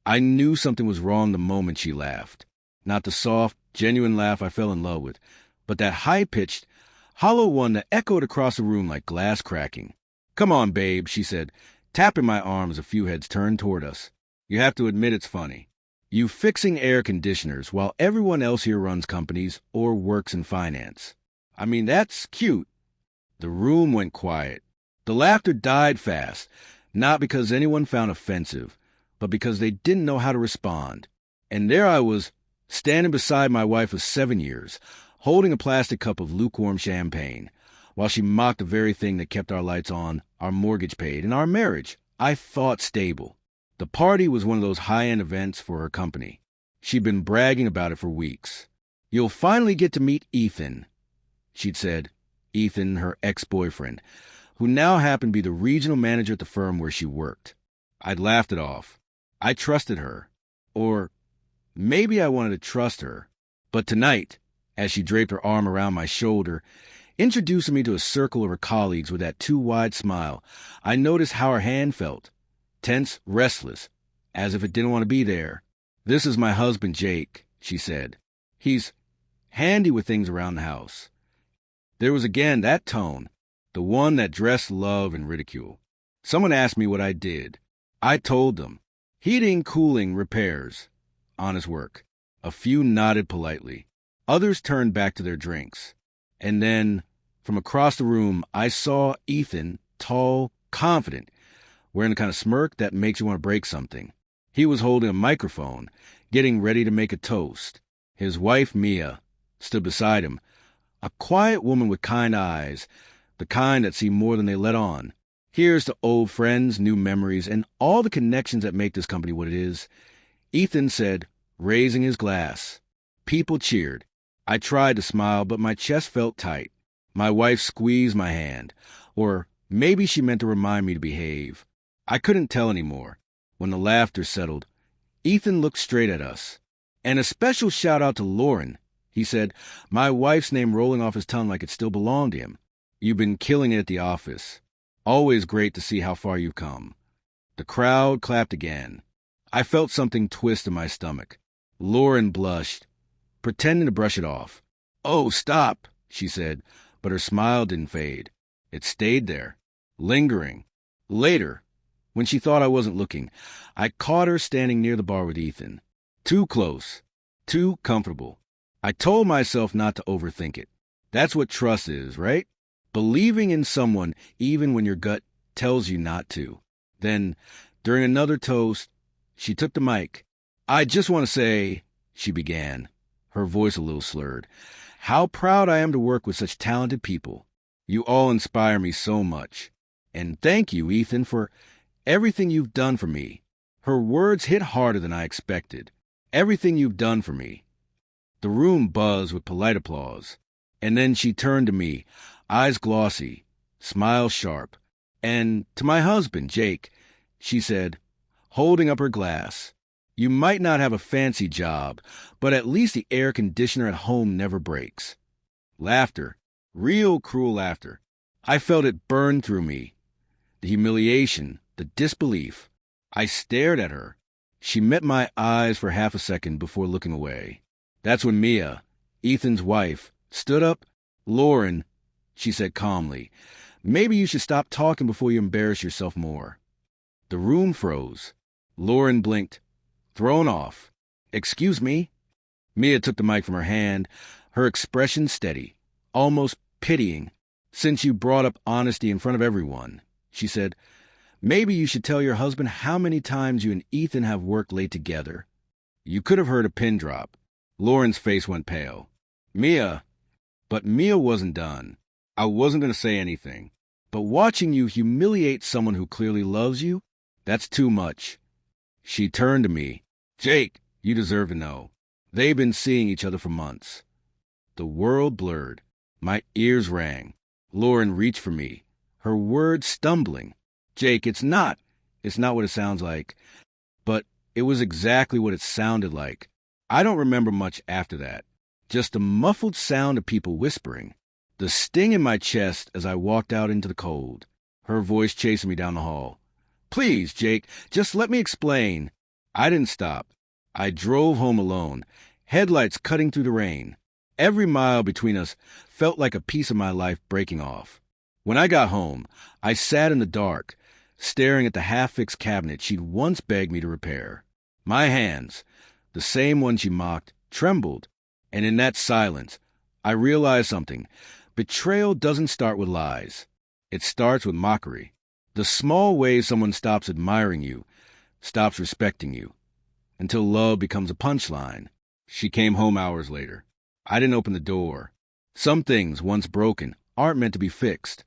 I knew something was wrong the moment she laughed. Not the soft, genuine laugh I fell in love with, but that high-pitched, hollow one that echoed across the room like glass cracking. "Come on, babe," she said, tapping my arm as a few heads turned toward us. "You have to admit it's funny. You fixing air conditioners while everyone else here runs companies or works in finance. I mean, that's cute." The room went quiet. The laughter died fast, not because anyone found offensive, but because they didn't know how to respond. And there I was, standing beside my wife of 7 years, holding a plastic cup of lukewarm champagne, while she mocked the very thing that kept our lights on, our mortgage paid, and our marriage, I thought, stable. The party was one of those high-end events for her company. She'd been bragging about it for weeks. "You'll finally get to meet Ethan," she'd said. Ethan, her ex-boyfriend, who now happened to be the regional manager at the firm where she worked. I'd laughed it off. I trusted her. Or maybe I wanted to trust her. But tonight, as she draped her arm around my shoulder, introducing me to a circle of her colleagues with that too-wide smile, I noticed how her hand felt. Tense, restless, as if it didn't want to be there. "This is my husband, Jake," she said. "He's handy with things around the house." There was again that tone, the one that dressed love and ridicule. Someone asked me what I did. I told them. Heating, cooling, repairs. Honest work. A few nodded politely. Others turned back to their drinks. And then, from across the room, I saw Ethan, tall, confident, wearing the kind of smirk that makes you want to break something. He was holding a microphone, getting ready to make a toast. His wife, Mia, stood beside him, a quiet woman with kind eyes, the kind that see more than they let on. Here's to old friends, new memories, and all the connections that make this company what it is. Ethan said, raising his glass. People cheered. I tried to smile, but my chest felt tight. My wife squeezed my hand, or maybe she meant to remind me to behave. I couldn't tell anymore. When the laughter settled, Ethan looked straight at us. "And a special shout-out to Lauren," he said, my wife's name rolling off his tongue like it still belonged to him. "You've been killing it at the office. Always great to see how far you've come." The crowd clapped again. I felt something twist in my stomach. Lauren blushed, pretending to brush it off. "Oh, stop," she said, but her smile didn't fade. It stayed there, lingering. Later, when she thought I wasn't looking, I caught her standing near the bar with Ethan. Too close, too comfortable. I told myself not to overthink it. That's what trust is, right? Believing in someone even when your gut tells you not to. Then, during another toast, she took the mic. "I just want to say," she began, her voice a little slurred, "how proud I am to work with such talented people. You all inspire me so much. And thank you, Ethan, for everything you've done for me." Her words hit harder than I expected. Everything you've done for me. The room buzzed with polite applause. And then she turned to me, eyes glossy, smile sharp. "And to my husband, Jake," she said, holding up her glass. "You might not have a fancy job, but at least the air conditioner at home never breaks." Laughter. Real cruel laughter. I felt it burn through me. The humiliation, the disbelief. I stared at her. She met my eyes for half a second before looking away. That's when Mia, Ethan's wife, stood up. "Lauren," she said calmly, "maybe you should stop talking before you embarrass yourself more." The room froze. Lauren blinked, thrown off. "Excuse me?" Mia took the mic from her hand, her expression steady, almost pitying. "Since you brought up honesty in front of everyone," she said, "maybe you should tell your husband how many times you and Ethan have worked late together." You could have heard a pin drop. Lauren's face went pale. But Mia wasn't done. I wasn't going to say anything. "But watching you humiliate someone who clearly loves you, that's too much." She turned to me. "Jake, you deserve to know. They've been seeing each other for months." The world blurred. My ears rang. Lauren reached for me, her words stumbling. "Jake, it's not what it sounds like." But it was exactly what it sounded like. I don't remember much after that. Just the muffled sound of people whispering. The sting in my chest as I walked out into the cold. Her voice chasing me down the hall. "Please, Jake, just let me explain." I didn't stop. I drove home alone, headlights cutting through the rain. Every mile between us felt like a piece of my life breaking off. When I got home, I sat in the dark, staring at the half-fixed cabinet she'd once begged me to repair. My hands, the same ones she mocked, trembled, and in that silence, I realized something. Betrayal doesn't start with lies. It starts with mockery. The small ways someone stops admiring you, stops respecting you, until love becomes a punchline. She came home hours later. I didn't open the door. Some things, once broken, aren't meant to be fixed.